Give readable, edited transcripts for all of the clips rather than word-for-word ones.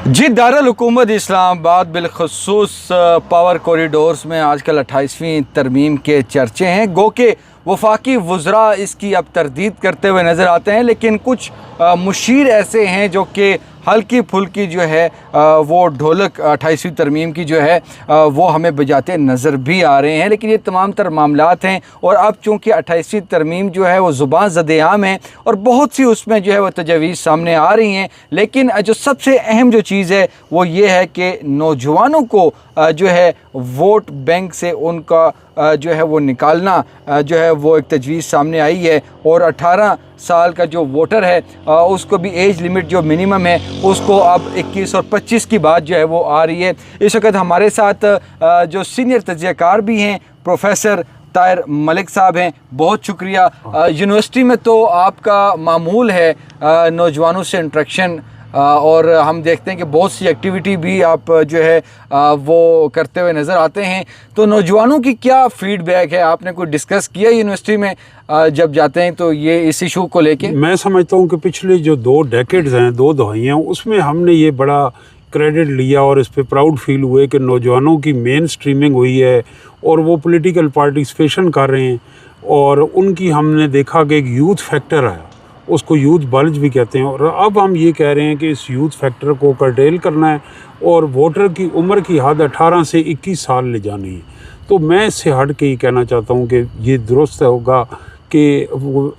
जी दारुल हुकूमत इस्लामाबाद बिलखसूस power corridors में आजकल 28वीं तरमीम के चर्चे हैं। गो के वफाकी वज़रा इसकी अब तरदीद करते हुए नज़र आते हैं, लेकिन कुछ मुशीर ऐसे हैं जो कि हल्की फुल्की जो है वो ढोलक 28वीं तरमीम की जो है वो हमें बजाते नज़र भी आ रहे हैं। लेकिन ये तमाम तर मामलात हैं और अब चूँकि 28वीं तरमीम जो है वो ज़ुबान ज़द-ए-आम है और बहुत सी उसमें जो है वो तजवीज़ सामने आ रही हैं। लेकिन जो सबसे अहम जो चीज़ है वो ये है कि नौजवानों को जो है वोट बैंक से उनका जो है वो निकालना जो है वो एक तजवीज़ सामने आई है और 18 साल का जो वोटर है उसको भी एज लिमिट जो मिनिमम है उसको अब 21 और 25 की बात जो है वो आ रही है। इस वक्त हमारे साथ जो सीनियर तजज़ियाकार भी हैं प्रोफेसर ताहिर मलिक साहब हैं, बहुत शुक्रिया। यूनिवर्सिटी में तो आपका मामूल है नौजवानों से इंटरेक्शन और हम देखते हैं कि बहुत सी एक्टिविटी भी आप जो है वो करते हुए नज़र आते हैं। तो नौजवानों की क्या फ़ीडबैक है, आपने कोई डिस्कस किया यूनिवर्सिटी में जब जाते हैं तो ये इस इशू को लेके? मैं समझता हूँ कि पिछले जो 2 डेकेड्स हैं, 2 दहाइयाँ, उसमें हमने ये बड़ा क्रेडिट लिया और इस पे प्राउड फील हुए कि नौजवानों की मेन स्ट्रीमिंग हुई है और वो पॉलिटिकल पार्टिसिपेशन कर रहे हैं और उनकी हमने देखा कि एक यूथ फैक्टर है, उसको यूथ बल्ज भी कहते हैं। और अब हम ये कह रहे हैं कि इस यूथ फैक्टर को कर्टेल करना है और वोटर की उम्र की हद 18 से 21 साल ले जानी है। तो मैं इससे हट के ही कहना चाहता हूँ कि ये दुरुस्त होगा कि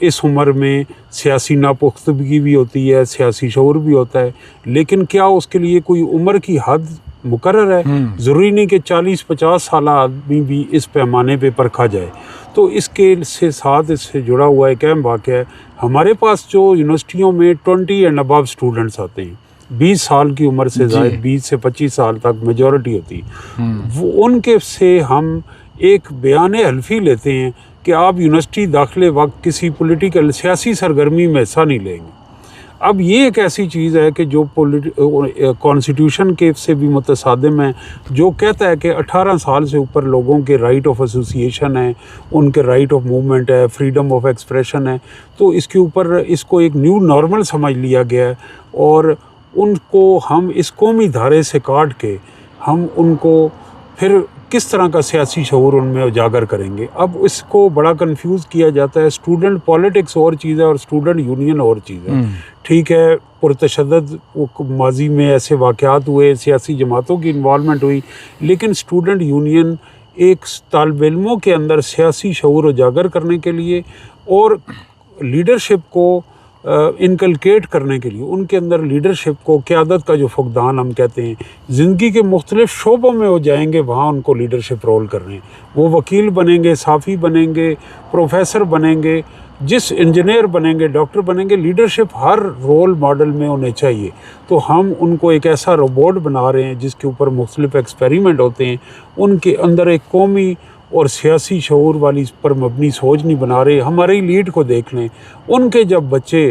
इस उम्र में सियासी नापुख्तगी भी होती है, सियासी शऊर भी होता है, लेकिन क्या उसके लिए कोई उम्र की हद मुकर्रर है? ज़रूरी नहीं कि 40-50 साल आदमी भी इस पैमाने पे परखा जाए। तो इसके से साथ इससे जुड़ा हुआ एक अहम वाक़या है, हमारे पास जो यूनिवर्सिटियों में 20 एंड अबव स्टूडेंट्स आते हैं, 20 साल की उम्र से ज़ायद 20 से 25 साल तक मेजॉरिटी होती है, वो उनके से हम एक बयान हल्फी लेते हैं कि आप यूनिवर्सिटी दाखिले वक्त किसी पॉलिटिकल सियासी सरगर्मी में हिस्सा नहीं लेंगे। अब ये एक ऐसी चीज़ है कि जो कॉन्स्टिट्यूशन के से भी मुतसादिम है, जो कहता है कि 18 साल से ऊपर लोगों के राइट ऑफ एसोसिएशन है, उनके राइट ऑफ मूवमेंट है, फ्रीडम ऑफ एक्सप्रेशन है। तो इसके ऊपर इसको एक न्यू नॉर्मल समझ लिया गया है और उनको हम इस कौमी धारे से काट के हम उनको फिर किस तरह का सियासी शऊर उनमें उजागर करेंगे। अब इसको बड़ा कंफ्यूज किया जाता है। स्टूडेंट पॉलिटिक्स और चीज़ है और स्टूडेंट यूनियन और चीज़ है। ठीक है, पुरतशद्दद माजी में ऐसे वाक़यात हुए, सियासी जमातों की इन्वॉल्वमेंट हुई, लेकिन स्टूडेंट यूनियन एक तालिब इल्मों के अंदर सियासी शऊर उजागर करने के लिए और लीडरशिप को इनकलकेट करने के लिए, उनके अंदर लीडरशिप को, क़यादत का जो फुक़दान हम कहते हैं, ज़िंदगी के मुख्तलिफ़ शोबों में वो जाएंगे, वहाँ उनको लीडरशिप रोल कर रहे हैं। वो वकील बनेंगे, साफ़ी बनेंगे, प्रोफेसर बनेंगे, जिस इंजीनियर बनेंगे, डॉक्टर बनेंगे, लीडरशिप हर रोल मॉडल में उन्हें चाहिए। तो हम उनको एक ऐसा रोबोट बना रहे हैं जिसके ऊपर मुख्तलिफ़ एक्सपेरिमेंट होते हैं। उनके अंदर एक कौमी और सियासी शऊर वाली पर मबनी सोच नहीं बना रहे। हमारे लीड को देख लें, उनके जब बच्चे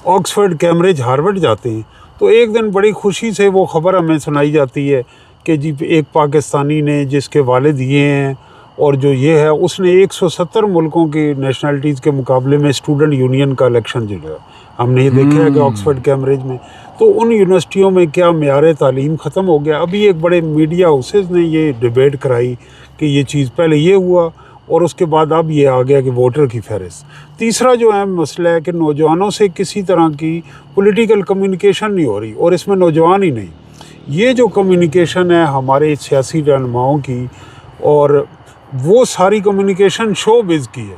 ऑक्सफोर्ड, कैम्ब्रिज, हार्वर्ड जाते हैं तो एक दिन बड़ी खुशी से वो ख़बर हमें सुनाई जाती है कि जी एक पाकिस्तानी ने जिसके वालिद ये हैं और जो ये है, उसने 170 मुल्कों की नेशनलिटीज़ के मुकाबले में स्टूडेंट यूनियन का इलेक्शन जीता। हमने ये देखा है कि ऑक्सफोर्ड, कैम्ब्रिज में तो उन यूनिवर्सिटियों में क्या मेयार तालीम ख़त्म हो गया। अभी एक बड़े मीडिया हाउसेस ने ये डिबेट कराई कि ये चीज़ पहले ये हुआ और उसके बाद अब ये आ गया कि वोटर की फहरिस्त। तीसरा जो अहम मसला है कि नौजवानों से किसी तरह की पॉलिटिकल कम्युनिकेशन नहीं हो रही और इसमें नौजवान ही नहीं, ये जो कम्युनिकेशन है हमारे सियासी रहनुमाओं की, और वो सारी कम्युनिकेशन शोबिज़ की है।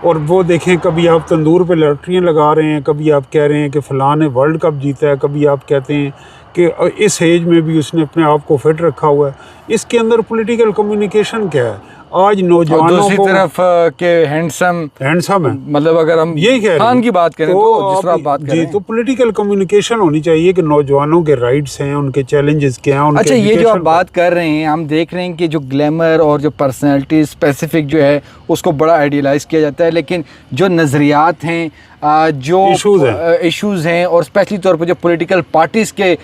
और वो देखें, कभी आप तंदूर पे लॉटरियाँ लगा रहे हैं, कभी आप कह रहे हैं कि फ़लाँ ने वर्ल्ड कप जीता है, कभी आप कहते हैं कि इस एज में भी उसने अपने आप को फिट रखा हुआ है। इसके अंदर पॉलिटिकल कम्युनिकेशन क्या है? आज नौजवानों दूसरी को तरफ के हैंडसम है, मतलब अगर हम यही कह रहे हैं की बात करें तो जिस तरह आप बात कर रहे हैं, तो पॉलिटिकल कम्युनिकेशन होनी चाहिए कि नौजवानों के राइट्स हैं, उनके चैलेंजेस क्या हैं, उनके अच्छा, ये जो आप बात कर रहे हैं, हम देख रहे हैं कि जो ग्लैमर और जो पर्सनैलिटी स्पेसिफिक जो है उसको बड़ा आइडियलाइज़ किया जाता है, लेकिन जो नज़रियात हैं, जो इश्यूज़ हैं और स्पेशली तौर पर जो पॉलिटिकल पार्टीज़ के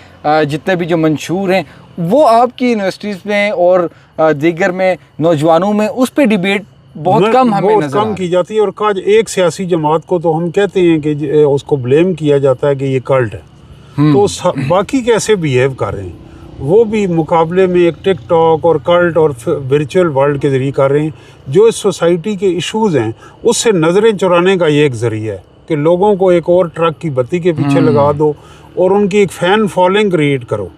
जितने भी जो मंशूर हैं, वो आपकी यूनिवर्सिटीज़ में और दीगर में नौजवानों में उस पर डिबेट बहुत कम हमें बहुत कम की जाती है। और काज एक सियासी जमात को तो हम कहते हैं कि उसको ब्लेम किया जाता है कि ये कल्ट है। तो बाकी कैसे बिहेव कर रहे हैं, वो भी मुकाबले में एक टिकटॉक और कल्ट और वर्चुअल वर्ल्ड के ज़रिए कर रहे हैं। जो इस सोसाइटी के इश्यूज़ हैं उससे नज़रें चुराने का ये एक ज़रिया है कि लोगों को एक और ट्रक की बत्ती के पीछे लगा दो और उनकी एक फ़ैन फॉलोइंग क्रिएट करो,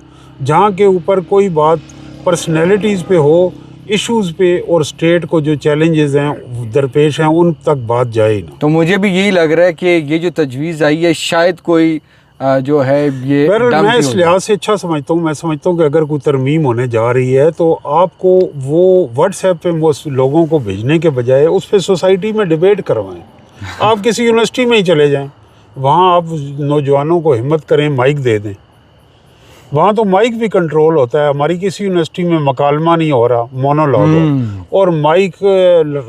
जहाँ के ऊपर कोई बात पर्सनैलिटीज़ पे हो, इश्यूज़ पे और स्टेट को जो चैलेंजेस हैं दरपेश हैं उन तक बात जाए ना। तो मुझे भी यही लग रहा है कि ये जो तजवीज़ आई है शायद कोई जो है ये मैं इस लिहाज से अच्छा समझता हूँ। मैं समझता हूँ कि अगर कोई तरमीम होने जा रही है तो आपको वो व्हाट्सएप पे वो लोगों को भेजने के बजाय उस पर सोसाइटी में डिबेट करवाएं। आप किसी यूनिवर्सिटी में ही चले जाएं, वहाँ आप नौजवानों को हिम्मत करें, माइक दे दें। वहाँ तो माइक भी कंट्रोल होता है। हमारी किसी यूनिवर्सिटी में मकालमा नहीं हो रहा, मोनोलॉग है, और माइक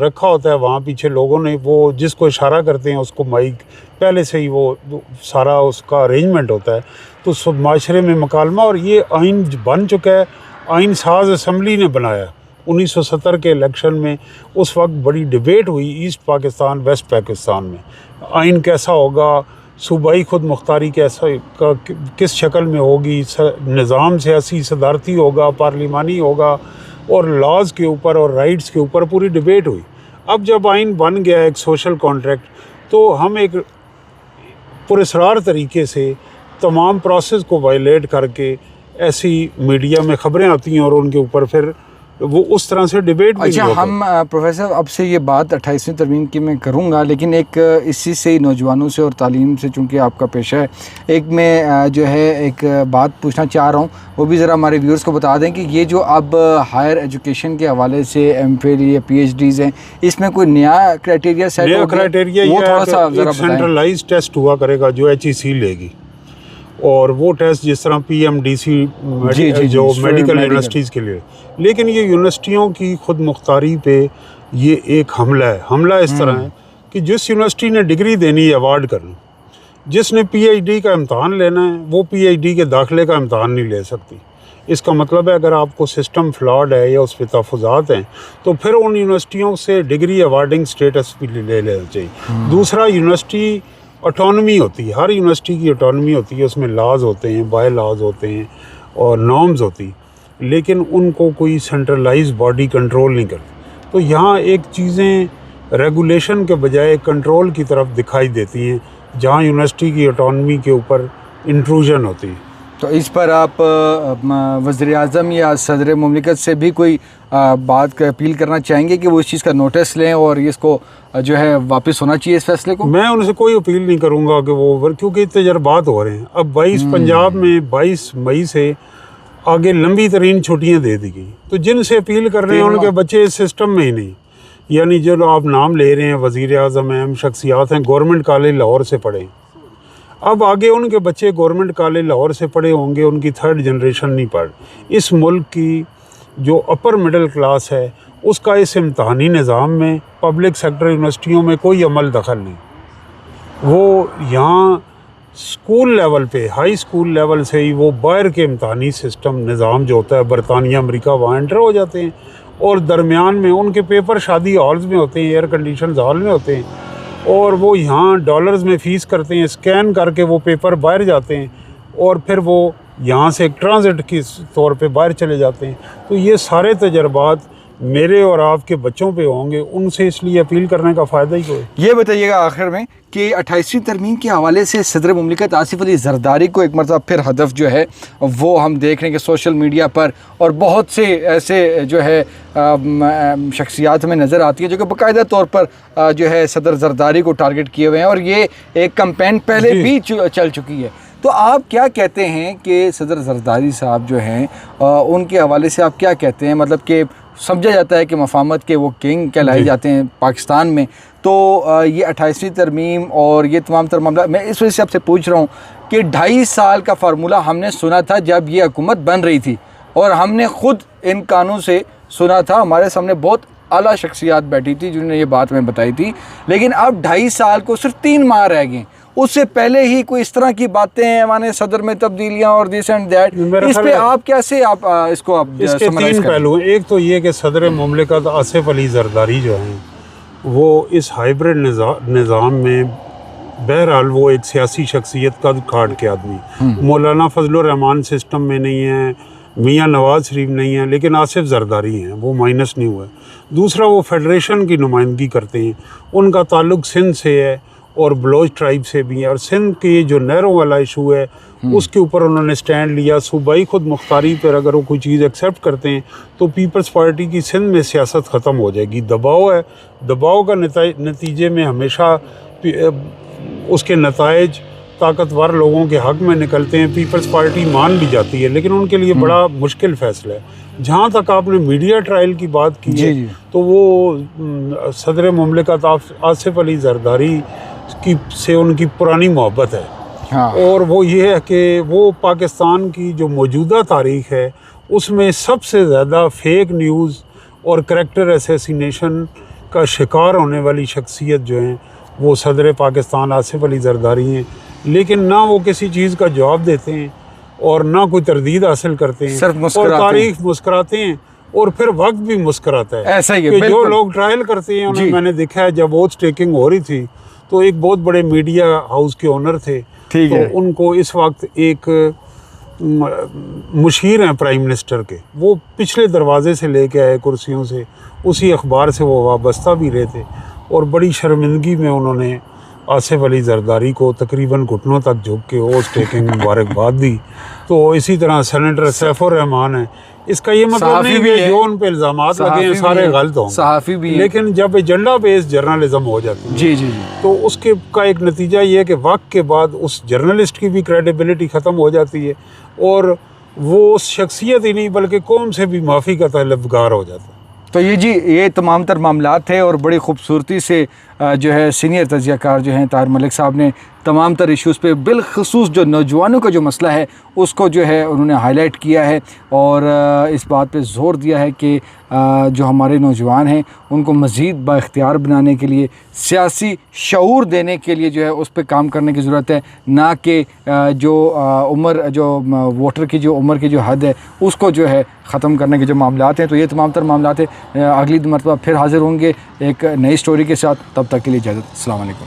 रखा होता है वहाँ पीछे लोगों ने, वो जिसको इशारा करते हैं उसको माइक पहले से ही वो सारा उसका अरेंजमेंट होता है। तो सब माशरे में मकालमा, और ये आइन बन चुका है। आइन साज असम्बली ने बनाया 1970 के इलेक्शन में। उस वक्त बड़ी डिबेट हुई ईस्ट पाकिस्तान वेस्ट पाकिस्तान में, आइन कैसा होगा, सूबाई खुद मुख्तारी कैसा किस शक्ल में होगी, निज़ाम सियासी सदारती होगा, पार्लिमानी होगा, और लॉज़ के ऊपर और राइट्स के ऊपर पूरी डिबेट हुई। अब जब आइन बन गया एक सोशल कॉन्ट्रैक्ट, तो हम एक पुरस्रार तरीके से तमाम प्रोसेस को वायलेट करके ऐसी मीडिया में ख़बरें आती हैं और उनके ऊपर फिर वो उस तरह से डिबेट भी अच्छा, हम प्रोफेसर अब से ये बात 28वीं तरमीम की मैं करूँगा, लेकिन एक इसी से ही नौजवानों से और तालीम से, चूँकि आपका पेशा है, एक मैं जो है एक बात पूछना चाह रहा हूँ, वो भी ज़रा हमारे व्यूअर्स को बता दें कि ये जो अब हायर एजुकेशन के हवाले से एमफिल या पीएचडीज़ हैं, इसमें कोई नया क्राइटेरिया सेट हो गया? क्राइटेरिया वो थोड़ा सा ज़रा सेंट्रलाइज टेस्ट हुआ करेगा जो HEC लेगी, और वो टेस्ट जिस तरह PMDC जो मेडिकल यूनिवर्सिटीज़ के लिए। लेकिन ये यूनिवर्सिटियों की खुद मुख्तारी पे ये एक हमला है। हमला इस तरह है कि जिस यूनिवर्सिटी ने डिग्री देनी है, अवार्ड करनी, जिसने PhD का इम्तहान लेना है, वो PhD के दाखिले का इम्तहान नहीं ले सकती। इसका मतलब है अगर आपको सिस्टम फ्लॉड है या उस पर तहफ़्फ़ुज़ात हैं तो फिर उन यूनिवर्सिटियों से डिग्री अवार्डिंग स्टेटस भी ले लेना चाहिए। दूसरा, यूनिवर्सिटी ऑटोनमी होती है, हर यूनिवर्सिटी की ऑटोनमी होती है, उसमें लॉज होते हैं, बाय लॉज होते हैं और नॉर्म्स होती, लेकिन उनको कोई सेंट्रलाइज बॉडी कंट्रोल नहीं करती। तो यहाँ एक चीज़ें रेगुलेशन के बजाय कंट्रोल की तरफ दिखाई देती हैं, जहाँ यूनिवर्सिटी की ऑटोनमी के ऊपर इंट्रूजन होती है। तो इस पर आप वज़ीर-ए-आज़म या सदर मुमलिकत से भी कोई बात का अपील करना चाहेंगे कि वो इस चीज़ का नोटिस लें और इसको जो है वापस होना चाहिए इस फैसले को? मैं उनसे कोई अपील नहीं करूंगा कि वो, क्योंकि तजर्बात हो रहे हैं। अब 22 पंजाब में 22 मई से आगे लंबी तरीन छुट्टियां दे दी गई, तो जिनसे अपील कर रहे हैं उनके बच्चे इस सिस्टम में ही नहीं, यानी जो आप नाम ले रहे हैं वज़ीर-ए-आज़म अहम शख्सियात हैं, गवर्नमेंट कॉलेज लाहौर से पढ़े। अब आगे उनके बच्चे गवर्नमेंट कॉलेज लाहौर से पढ़े होंगे, उनकी थर्ड जनरेशन नहीं पढ़। इस मुल्क की जो अपर मिडिल क्लास है उसका इस इम्तहानी निज़ाम में पब्लिक सेक्टर यूनिवर्सिटियों में कोई अमल दखल नहीं। वो यहाँ स्कूल लेवल पे, हाई स्कूल लेवल से ही वो बाहर के इम्तहानी सिस्टम निज़ाम जो होता है बरतानिया अमेरिका, वहाँ एंटर हो जाते हैं, और दरमियान में उनके पेपर शादी हॉल्स में होते हैं, एयर कंडीशन हॉल में होते हैं, और वो यहाँ डॉलर्स में फ़ीस करते हैं, स्कैन करके वो पेपर बाहर जाते हैं और फिर वो यहाँ से एक ट्रांजिट के तौर पे बाहर चले जाते हैं। तो ये सारे तजर्बात मेरे और आपके बच्चों पे होंगे, उनसे इसलिए अपील करने का फ़ायदा ही कोई। ये बताइएगा आखिर में कि 28वीं तरमीम के हवाले से सदर मुमलिकत आसिफ अली जरदारी को एक मरतबा फिर हदफ जो है वो हम देख रहे हैं कि सोशल मीडिया पर और बहुत से ऐसे जो है शख्सियात में नज़र आती है जो कि बाकायदा तौर पर जो है सदर जरदारी को टारगेट किए हुए हैं, और ये एक कैंपेन पहले भी चल चुकी है। तो आप क्या कहते हैं कि सदर जरदारी साहब जो हैं उनके हवाले से आप क्या कहते हैं? मतलब कि समझा जाता है कि मफामत के वो किंग कहलाए जाते हैं पाकिस्तान में, तो ये 28वीं तरमीम और ये तमाम तर मामला, मैं इस वजह से आपसे पूछ रहा हूँ कि 2.5 साल का फार्मूला हमने सुना था जब ये हुकूमत बन रही थी, और हमने ख़ुद इन कानून से सुना था, हमारे सामने बहुत आला शख्सियात बैठी थी जिन्होंने ये बात हमें बताई थी। लेकिन अब 2.5 साल को सिर्फ 3 माह रह गए, उससे पहले ही कोई इस तरह की बातें हैं, माने सदर में तब्दीलियां और दिस एंड दैट, इस पे आप कैसे इसको आप इसके 3 पहलू हैं। एक तो ये कि सदर मुमलिकत आसिफ अली जरदारी जो हैं वो इस हाइब्रिड निज़ाम में बहरहाल वो एक सियासी शख्सियत का काट के आदमी, मौलाना फजलुर रहमान सिस्टम में नहीं है, मियाँ नवाज़ शरीफ नहीं है, लेकिन आसिफ जरदारी हैं, वो माइनस नहीं हुआ। दूसरा, वो फेडरेशन की नुमाइंदगी करते हैं, उनका ताल्लुक सिंध से है और बलोच ट्राइब से भी है, और सिंध के जो नहरों वाला इशू है उसके ऊपर उन्होंने स्टैंड लिया। सूबाई खुद मुख्तारी पर अगर वो कोई चीज़ एक्सेप्ट करते हैं तो पीपल्स पार्टी की सिंध में सियासत ख़त्म हो जाएगी। दबाव है, दबाव का नतीजे में हमेशा उसके नताइज ताकतवर लोगों के हक़ में निकलते हैं। पीपल्स पार्टी मान भी जाती है, लेकिन उनके लिए बड़ा मुश्किल फ़ैसला है। जहाँ तक आपने मीडिया ट्रायल की बात की है, तो वो सदर मुमलिकत आसिफ अली जरदारी की से उनकी पुरानी मोहब्बत है। हाँ। और वो ये है कि वो पाकिस्तान की जो मौजूदा तारीख़ है उसमें सबसे ज़्यादा फेक न्यूज़ और करैक्टर असैसिनेशन का शिकार होने वाली शख्सियत जो हैं वो सदर पाकिस्तान आसिफ अली जरदारी हैं। लेकिन ना वो किसी चीज़ का जवाब देते हैं और ना कोई तरदीद हासिल करते हैं, और तारीख मुस्कुराते हैं, और फिर वक्त भी मुस्कुराता है। ऐसा ही है, कि जो लोग ट्रायल करते हैं उन्हें मैंने देखा है, जब वोट टेकिंग हो रही थी तो एक बहुत बड़े मीडिया हाउस के ओनर थे, तो उनको इस वक्त एक मुशीर हैं प्राइम मिनिस्टर के, वो पिछले दरवाजे से लेके आए कुर्सियों से, उसी अखबार से वो वाबस्ता भी रहे थे, और बड़ी शर्मिंदगी में उन्होंने आसिफ अली जरदारी को तकरीबन घुटनों तक झुक के ओस टेकिंग मुबारकबाद दी। तो इसी तरह सेनेटर सैफुर रहमान है, इसका ये मतलब नहीं कि जो उन पे इल्ज़ामात लगे हैं सारे गलत हों, सहाफ़ी भी, लेकिन जब एजेंडा बेस्ड जर्नलिज्म हो जाती है जी, तो उसके का एक नतीजा ये है कि वक्त के बाद उस जर्नलिस्ट की भी क्रेडिबिलिटी ख़त्म हो जाती है, और वो उस शख्सियत ही नहीं बल्कि कौम से भी माफ़ी का तलबगार हो जाता है। तो ये तमाम तर मामलात थे, और बड़ी खूबसूरती से जो है सीनियर तजियाकार जो हैं ताहिर मलिक साहब ने तमाम तर इश्यूज़ पे बिलखसूस जो नौजवानों का जो मसला है उसको जो है उन्होंने हाईलाइट किया है, और इस बात पे ज़ोर दिया है कि जो हमारे नौजवान हैं उनको मज़ीद बाइख्तियार बनाने के लिए, सियासी शऊर देने के लिए जो है उस पर काम करने की ज़रूरत है, ना कि जो उम्र जो वोटर की जो उम्र की जो हद है उसको जो है ख़त्म करने के जो मामलात हैं। तो ये तमाम तर मामलात हैं। अगली मरतबा फिर हाज़िर होंगे एक नई स्टोरी के साथ, तब तक के लिए इजाज़त। अस्सलाम वालेकुम।